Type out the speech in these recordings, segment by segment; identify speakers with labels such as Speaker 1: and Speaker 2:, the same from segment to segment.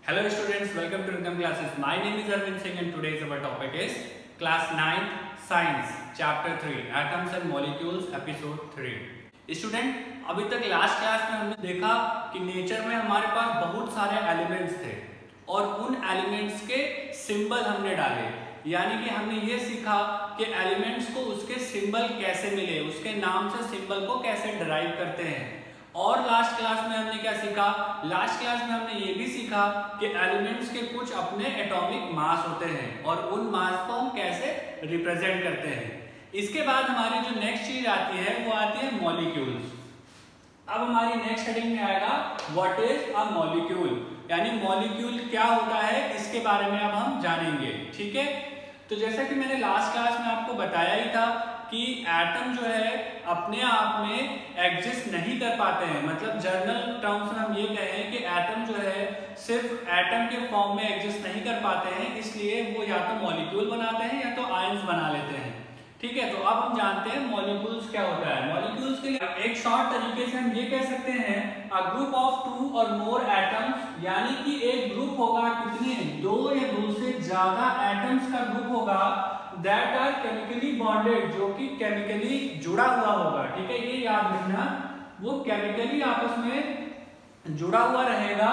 Speaker 1: Hello students, welcome to Rhythm Classes. My name is Arvind Singh and today's our topic is Class 9 Science Chapter 3 Atoms and Molecules Episode 3. Student, अभी तक last class में हमने देखा कि nature में हमारे पास बहुत सारे एलिमेंट्स थे और उन एलिमेंट्स के सिंबल हमने डाले, यानी कि हमने ये सीखा कि एलिमेंट्स को उसके सिंबल कैसे मिले, उसके नाम से सिंबल को कैसे डिराइव करते हैं। और लास्ट क्लास में हमने क्या सीखा? लास्ट क्लास में हमने ये भी सीखा कि एलिमेंट्स के कुछ अपने एटॉमिक मास होते हैं और उन मास को हम कैसे रिप्रेजेंट करते हैं। इसके बाद हमारी जो नेक्स्ट चीज आती है वो आती है मॉलिक्यूल्स। अब हमारी नेक्स्ट हेडिंग में आएगा व्हाट इज अ मॉलिक्यूल, यानी मॉलिक्यूल क्या होता है इसके बारे में अब हम जानेंगे। ठीक है, तो जैसा कि मैंने लास्ट क्लास में आपको बताया ही था कि एटम जो है अपने आप में एग्जिस्ट नहीं कर पाते हैं, मतलब जर्नल टर्म्स में हम ये कहें कि एटम जो है सिर्फ एटम के फॉर्म में एग्जिस्ट नहीं कर पाते हैं, इसलिए वो या तो मॉलिक्यूल बनाते हैं या तो आयंस बना लेते हैं। ठीक है, तो अब हम जानते हैं मॉलिक्यूल्स क्या होता है। मॉलिक्यूल्स के लिए एक शॉर्ट तरीके से हम ये कह सकते हैं अ ग्रुप ऑफ 2 और मोर एटम्स, यानी कि एक ग्रुप होगा कितने, 2 या 2 से ज्यादा एटम्स का ग्रुप होगा दैट आर केमिकली बॉन्डेड, जो कि केमिकली जुड़ा हुआ होगा। ठीक है, ये याद रखना, वो केमिकली आपस में जुड़ा हुआ रहेगा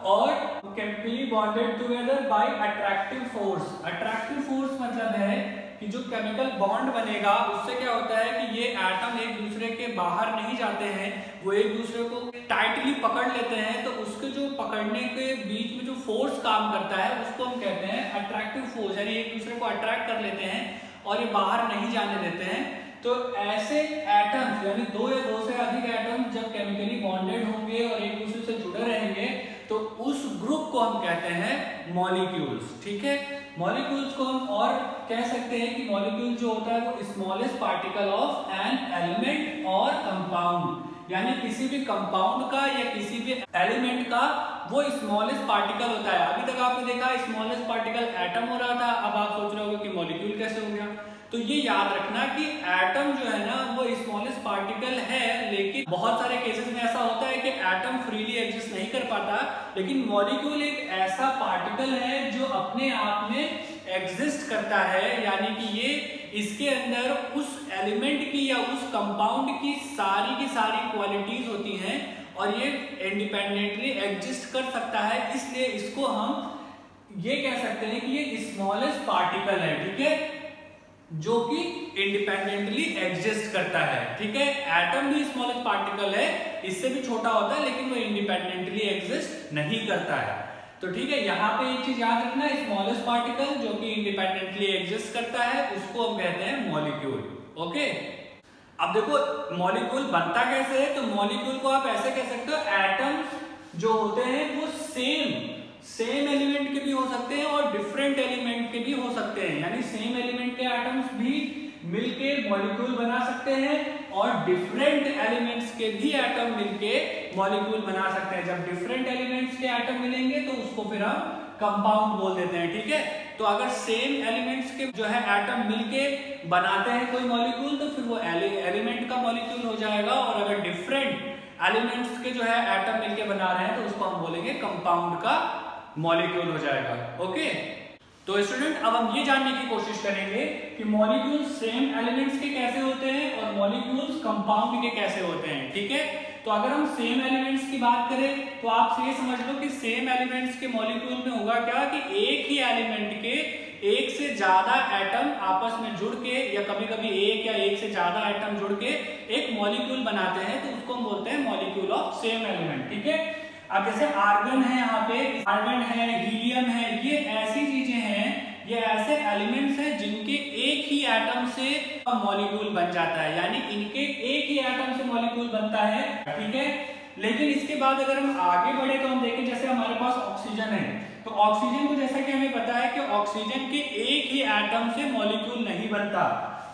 Speaker 1: और chemically bonded together by attractive force. Attractive force मतलब है कि जो केमिकल बॉन्ड बनेगा उससे क्या होता है कि ये एटम एक दूसरे के बाहर नहीं जाते हैं, वो एक दूसरे को टाइटली पकड़ लेते हैं, तो उसके जो पकड़ने के बीच में जो फोर्स काम करता है उसको हम कहते हैं अट्रैक्टिव फोर्स, यानी एक दूसरे को अट्रैक्ट कर लेते हैं और ये बाहर नहीं जाने देते हैं। तो ऐसे एटम्स यानी 2 या 2 से अधिक एटम्स जब केमिकली बॉन्डेड होंगे और एक दूसरे से जुड़े रहेंगे तो उस ग्रुप को हम कहते हैं मॉलिक्यूल्स। ठीक है, मॉलिक्यूल्स को हम और कह सकते हैं कि मॉलिक्यूल जो होता है वो smallest particle of an element और कंपाउंड, यानी किसी भी कंपाउंड का या किसी भी एलिमेंट का वो स्मॉलेस्ट पार्टिकल होता है। अभी तक आपने देखा स्मॉलेस्ट पार्टिकल एटम हो रहा था, अब आप सोच रहे होगे कि मॉलिक्यूल कैसे हो गया। तो ये याद रखना कि एटम जो है ना वो स्मॉलेस्ट पार्टिकल है, लेकिन बहुत सारे केसेस में ऐसा होता है कि एटम फ्रीली एग्जिस्ट नहीं कर पाता, लेकिन मॉलिक्यूल एक ऐसा पार्टिकल है जो अपने आप में एग्जिस्ट करता है, यानी कि ये इसके अंदर उस एलिमेंट की या उस कंपाउंड की सारी क्वालिटीज होती हैं और ये इंडिपेंडेंटली एग्जिस्ट कर सकता है, इसलिए इसको हम ये कह सकते हैं कि ये स्मॉलेस्ट पार्टिकल है। ठीक है, जो कि इंडिपेंडेंटली एग्जिस्ट करता है। ठीक है, एटम भी स्मॉलेस्ट पार्टिकल है, इससे भी छोटा होता है, लेकिन वो इंडिपेंडेंटली एग्जिस्ट नहीं करता है। तो ठीक है, यहाँ पे एक चीज याद रखना, स्मॉलेस्ट पार्टिकल जो कि इंडिपेंडेंटली एग्जिस्ट करता है उसको हम कहते हैं मॉलिक्यूल। ओके, अब देखो मॉलिक्यूल बनता कैसे है, तो मॉलिक्यूल को आप ऐसे कह सकते हो एटम्स जो होते हैं वो सेम एलिमेंट के भी हो सकते हैं और डिफरेंट एलिमेंट के भी हो सकते हैं, यानी सेम एलिमेंट के एटम्स भी मिलके मॉलिक्यूल बना सकते हैं और डिफरेंट एलिमेंट्स के भी एटम मिलके मॉलिक्यूल बना सकते हैं। जब डिफरेंट एलिमेंट्स के एटम मिलेंगे तो उसको फिर हम कंपाउंड बोल देते हैं। ठीक है, तो अगर सेम एलिमेंट्स के जो है एटम मिलके बनाते हैं कोई मॉलिक्यूल तो फिर वो एलिमेंट का मॉलिक्यूल हो जाएगा, और अगर डिफरेंट एलिमेंट्स के जो है एटम मिलके बना रहे हैं तो उसको हम बोलेंगे कंपाउंड का मॉलिक्यूल हो जाएगा। ओके, तो स्टूडेंट अब हम ये जानने की कोशिश करेंगे कि मॉलिक्यूल्स सेम एलिमेंट्स के कैसे होते हैं और मॉलिक्यूल्स कंपाउंड के कैसे होते हैं। ठीक है, तो अगर हम सेम एलिमेंट्स की बात करें तो आप ये समझ लो कि सेम एलिमेंट्स के मॉलिक्यूल में होगा क्या कि एक ही एलिमेंट के एक से ज्यादा एटम आपस में जुड़ के या कभी कभी एक या एक से ज्यादा एटम जुड़ के एक मॉलिक्यूल बनाते हैं, तो उसको हम बोलते हैं मॉलिक्यूल ऑफ सेम एलिमेंट। ठीक है, अब जैसे आर्गन है, यहाँ पे आर्गन है, हीलियम है, ये ऐसी चीजें हैं, ये ऐसे एलिमेंट्स हैं जिनके एक ही एटम से मॉलिक्यूल बन जाता है, यानी इनके एक ही एटम से मॉलिक्यूल बनता है। ठीक है, लेकिन इसके बाद अगर हम आगे बढ़े तो हम देखें जैसे हमारे पास ऑक्सीजन है, तो ऑक्सीजन को जैसा कि हमें पता है कि ऑक्सीजन के एक ही एटम से मॉलिक्यूल नहीं बनता,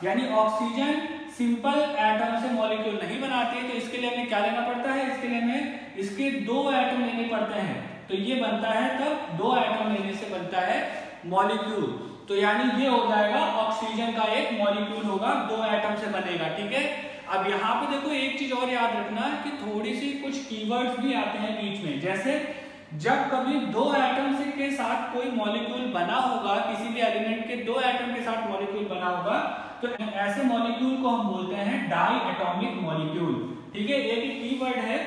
Speaker 1: यानी ऑक्सीजन सिंपल एटम से मॉलिक्यूल नहीं बनाती है, तो इसके लिए हमें क्या लेना पड़ता है, इसके लिए हमें इसके 2 एटम लेने पड़ते हैं, तो ये बनता है तब 2 एटम लेने से बनता है मॉलिक्यूल। तो यानी ये हो जाएगा ऑक्सीजन का एक मॉलिक्यूल होगा, 2 एटम से बनेगा। ठीक है, अब यहाँ पे देखो एक चीज और याद रखना कि थोड़ी सी कुछ कीवर्ड्स भी आते हैं बीच में, जैसे जब कभी दो एटम के साथ कोई मॉलिक्यूल बना होगा, किसी भी एलिमेंट के दो एटम के साथ मॉलिक्यूल बना होगा, तो ऐसे मॉलिक्यूल को हम बोलते हैं डाई एटॉमिक मॉलिक्यूल। ठीक है, एक कीवर्ड है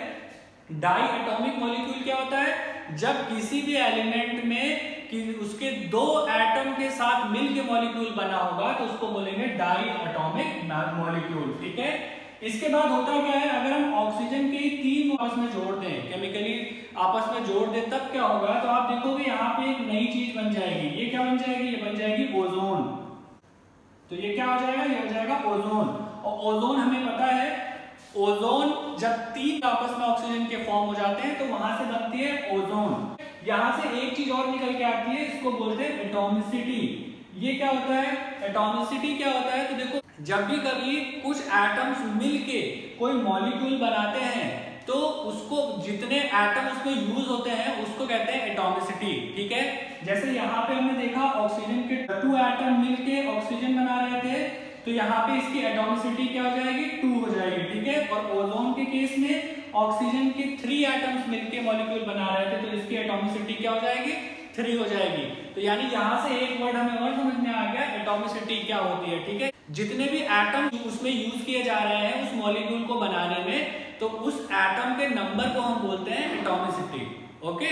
Speaker 1: डाई एटॉमिक मॉलिक्यूल। क्या होता है? जब किसी भी एलिमेंट में कि उसके दो एटम के साथ मिलके मॉलिक्यूल बना होगा तो उसको बोलेंगे डाई एटॉमिक मॉलिक्यूल। ठीक है, इसके बाद होता क्या है, अगर हम ऑक्सीजन के तीन आपस में जोड़ दें, केमिकली आपस में जोड़ दें, तब क्या होगा? तो आप देखोगे यहाँ पे एक नई चीज बन जाएगी। ये क्या बन जाएगी? ये बन जाएगी ओजोन। तो ये क्या हो जाएगा? ये हो जाएगा ओजोन। और ओजोन हमें पता है, ओजोन जब तीन आपस में ऑक्सीजन के फॉर्म हो जाते हैं तो वहां से बनती है ओजोन। यहां से एक चीज और निकल के आती है, इसको बोलते हैं एटॉमिसिटी। ये क्या होता है? एटॉमिसिटी क्या होता है? तो देखो, जब भी कभी कुछ एटम्स मिलके कोई मॉलिक्यूल बनाते हैं तो उसको जितने एटम उसमें यूज होते हैं उसको कहते हैं एटॉमिसिटी। ठीक है, जैसे यहाँ पे हमने देखा ऑक्सीजन के 2 एटम मिलके ऑक्सीजन बना रहे थे, तो यहाँ पे इसकी एटॉमिसिटी क्या हो जाएगी? 2 हो जाएगी। ठीक है, और ओजोन के केस में ऑक्सीजन के 3 एटम्स मिलके मॉलिक्यूल बना रहे थे तो इसकी एटॉमिसिटी क्या हो जाएगी? 3 हो जाएगी। तो यानी यहाँ से एक वर्ड हमें और समझ में आ गया, एटॉमिसिटी क्या होती है। ठीक है, जितने भी एटम उसमें यूज किए जा रहे हैं उस मॉलिक्यूल को बनाने में, तो उस एटम के नंबर को हम बोलते हैं एटॉमिसिटी। ओके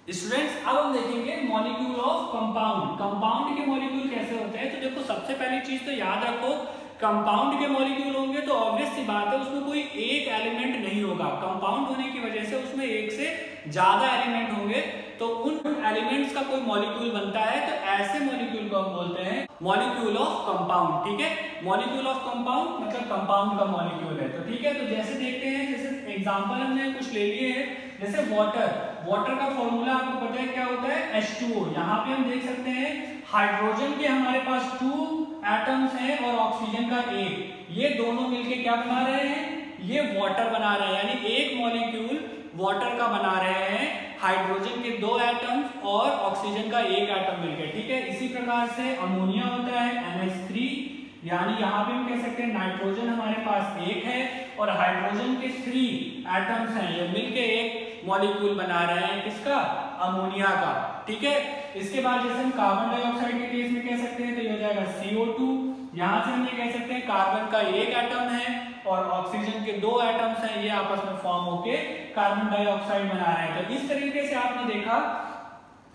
Speaker 1: स्टूडेंट्स, अब हम देखेंगे मॉलिक्यूल ऑफ कंपाउंड। कंपाउंड के मॉलिक्यूल कैसे होते हैं? तो देखो, सबसे पहली चीज तो याद रखो, कंपाउंड के मॉलिक्यूल होंगे तो ऑब्वियस सी बात है उसमें कोई एक एलिमेंट नहीं होगा। कंपाउंड होने की वजह से उसमें एक से ज्यादा एलिमेंट होंगे, तो उन एलिमेंट्स का कोई मॉलिक्यूल बनता है, तो ऐसे मॉलिक्यूल को हम बोलते हैं मॉलिक्यूल ऑफ कंपाउंड। ठीक है, मॉलिक्यूल ऑफ कंपाउंड मतलब कंपाउंड का मॉलिक्यूल है। तो ठीक है, तो जैसे देखते हैं, जैसे एग्जांपल हमने कुछ ले लिए हैं, जैसे वाटर का फॉर्मूला आपको पता है क्या होता है? H2O। यहाँ पे हम देख सकते हैं हाइड्रोजन के हमारे पास 2 एटम्स हैं और ऑक्सीजन का 1, ये दोनों मिलके क्या बना रहे हैं? ये वाटर बना रहे हैं, यानी एक मॉलिक्यूल वाटर का बना रहे हैं, हाइड्रोजन के 2 एटम्स और ऑक्सीजन का 1 एटम मिलकर। ठीक है, इसी प्रकार से अमोनिया होता है NH3, यानी यहाँ पे हम कह सकते हैं नाइट्रोजन हमारे पास 1 है और हाइड्रोजन के 3 एटम्स हैं, ये मिलके एक मॉलिक्यूल बना रहे हैं, किसका? अमोनिया का। ठीक है, इसके बाद जैसे हम कार्बन डाइऑक्साइड के केस में कह सकते हैं तो ये हो जाएगा CO2। यहाँ से हम ये कह सकते हैं कार्बन का 1 एटम है और ऑक्सीजन के 2 एटम्स हैं, ये आपस में फॉर्म होके कार्बन डाइऑक्साइड बना रहे हैं। तो इस तरीके से आपने देखा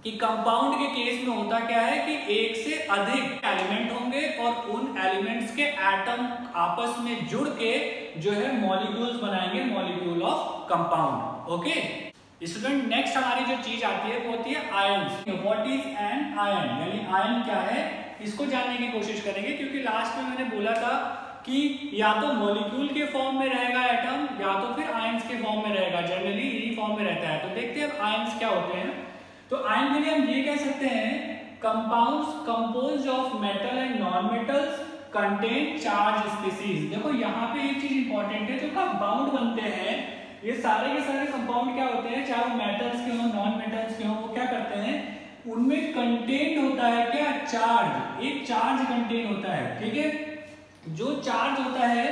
Speaker 1: कि कंपाउंड के केस में होता क्या है कि एक से अधिक एलिमेंट होंगे और उन एलिमेंट्स के एटम आपस में जुड़ के जो है मॉलिक्यूल्स बनाएंगे, molecule of compound. Okay student, next हमारी जो चीज आती है वो होती है ions. What is an ion, यानी आयन क्या है, इसको जानने की कोशिश करेंगे, क्योंकि लास्ट में मैंने बोला था कि या तो मॉलिक्यूल के फॉर्म में रहेगा एटम या तो फिर आयंस के फॉर्म में रहेगा, जनरली इन्हीं फॉर्म में रहता है। तो देखते हैं आयंस क्या होते हैं। तो आयन के लिए हम ये कह सकते हैं compounds composed of metal and non metals contain charge species. देखो यहाँ पे एक चीज इंपॉर्टेंट है, जो कंपाउंड बनते हैं ये सारे के सारे कंपाउंड क्या होते हैं, चाहे वो मेटल्स के हो नॉन मेटल्स के हो, वो क्या करते हैं, उनमें कंटेंट होता है क्या? चार्ज, एक चार्ज कंटेन होता है। ठीक है, जो चार्ज होता है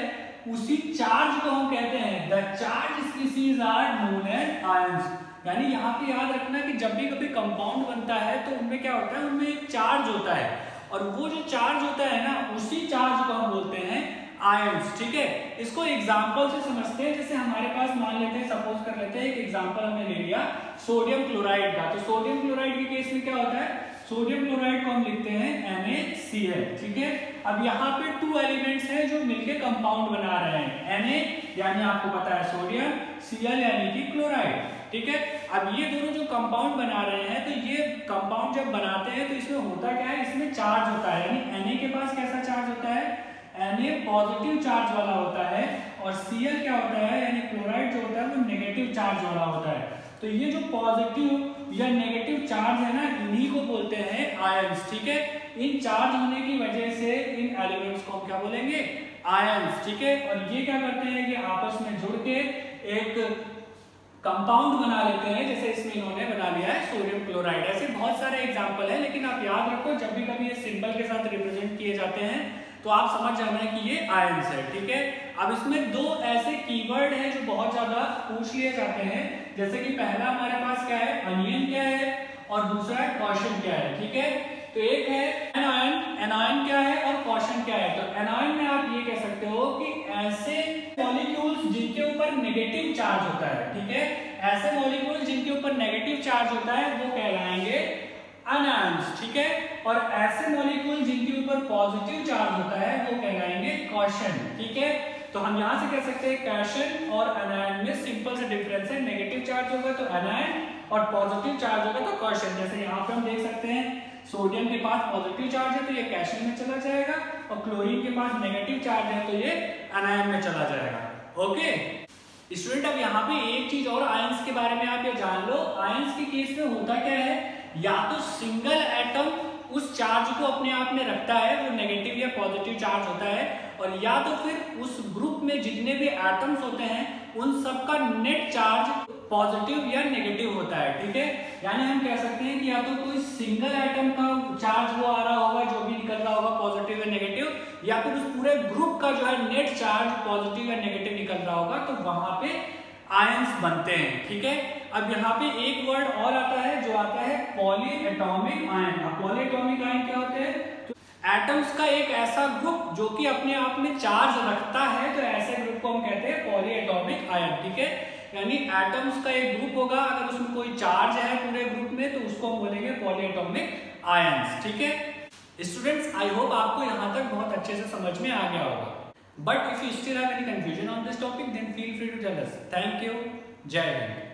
Speaker 1: उसी चार्ज को हम कहते हैं the charge species are known as ions. यानी यहाँ पे याद रखना कि जब भी कभी कंपाउंड बनता है तो उनमें क्या होता है, उनमें एक चार्ज होता है और वो जो चार्ज होता है ना, उसी चार्ज को हम बोलते हैं आयंस। ठीक है, इसको एग्जांपल से समझते हैं। जैसे हमारे पास मान लेते हैं, सपोज कर लेते हैं, एक एग्जांपल हमने ले लिया सोडियम क्लोराइड का। तो सोडियम क्लोराइड के केस में क्या होता है, सोडियम क्लोराइड को हम लिखते हैं NaCl। ठीक है, अब यहाँ पे 2 एलिमेंट्स हैं जो मिलके कंपाउंड बना रहे हैं, Na यानी आपको पता है सोडियम, Cl यानी कि क्लोराइड। ठीक है, अब ये दोनों जो कंपाउंड बना रहे हैं, तो ये कंपाउंड जब बनाते हैं तो इसमें होता क्या है, इसमें चार्ज होता है, यानी Na के पास कैसा चार्ज होता है, Na पॉजिटिव चार्ज वाला होता है और Cl क्या होता है, यानी क्लोराइड जो होता है वो नेगेटिव चार्ज वाला होता है। तो ये जो पॉजिटिव या नेगेटिव चार्ज है ना, इन्हीं को बोलते हैं आयंस। ठीक है, इन चार्ज होने की वजह से इन एलिमेंट्स को हम क्या बोलेंगे, आयंस। ठीक है, और ये क्या करते हैं कि आपस में जुड़ के एक कंपाउंड बना लेते हैं, जैसे इसमें इन्होंने बना लिया है सोडियम क्लोराइड। ऐसे बहुत सारे एग्जांपल है, लेकिन आप याद रखो जब भी कभी ये सिंबल के साथ रिप्रेजेंट किए जाते हैं तो आप समझ जाना है कि ये आयंस है। ठीक है, अब इसमें 2 ऐसे कीवर्ड हैं जो बहुत ज्यादा पूछ लिए जाते हैं। जैसे कि पहला हमारे पास क्या है, अनियन क्या है और दूसरा है कॉशन क्या है, ठीक है। तो एक है एनायन, एनायन क्या है और कॉशन क्या है। तो एनायन में आप ये कह सकते हो कि ऐसे मॉलिक्यूल्स जिनके ऊपर नेगेटिव चार्ज होता है, ठीक है, ऐसे मॉलिक्यूल जिनके ऊपर नेगेटिव चार्ज होता है वो कहलाएंगे अनायंस, ठीक है, और ऐसे मॉलिक्यूल जिनके ऊपर पॉजिटिव चार्ज होता है वो कहलाएंगे कॉशन, ठीक है। तो हम यहां से कह सकते हैं कॉशन और अनायन में सिंपल सा डिफरेंस है, नेगेटिव चार्ज होगा तो अनायन और पॉजिटिव चार्ज होगा तो कॉशन। जैसे यहाँ पे हम देख सकते हैं सोडियम के पास पॉजिटिव चार्ज है तो ये कैशन में चला जाएगा और क्लोरीन के पास नेगेटिव चार्ज है तो ये अनायन में चला जाएगा। ओके स्टूडेंट, अब यहाँ पे एक चीज और आयंस के बारे में आप ये जान लो। आयंस के केस में होता क्या है, या तो सिंगल एटम उस चार्ज को अपने आप में रखता है, वो नेगेटिव या पॉजिटिव चार्ज होता है, और या तो फिर उस ग्रुप में जितने भी एटम्स होते हैं उन सब का नेट चार्ज पॉजिटिव या नेगेटिव होता है, ठीक है। यानी हम कह सकते हैं कि या तो कोई सिंगल एटम का चार्ज वो आ रहा होगा जो भी निकल रहा होगा पॉजिटिव या नेगेटिव, या फिर उस पूरे ग्रुप का जो है नेट चार्ज पॉजिटिव या नेगेटिव निकल रहा होगा, तो वहां पे आयंस बनते हैं, ठीक है। अब यहाँ पे एक वर्ड और आता है जो आता है पॉली एटॉमिक आयन। अब पॉली एटॉमिक आयन क्या होते हैं, एटम्स का एक ऐसा ग्रुप जो कि अपने आप में चार्ज रखता है, तो ऐसे ग्रुप को हम कहते हैं पॉली एटॉमिक आयन, ठीक है। यानी एटम्स का एक ग्रुप होगा, अगर उसमें कोई चार्ज है पूरे ग्रुप में तो उसको हम बोलेंगे पॉली एटॉमिक आयंस, ठीक है। स्टूडेंट्स, आई होप आपको यहाँ तक बहुत अच्छे से समझ में आ गया होगा। But if you still have any confusion on this topic, then feel free to tell us. Thank you. Jai Hind.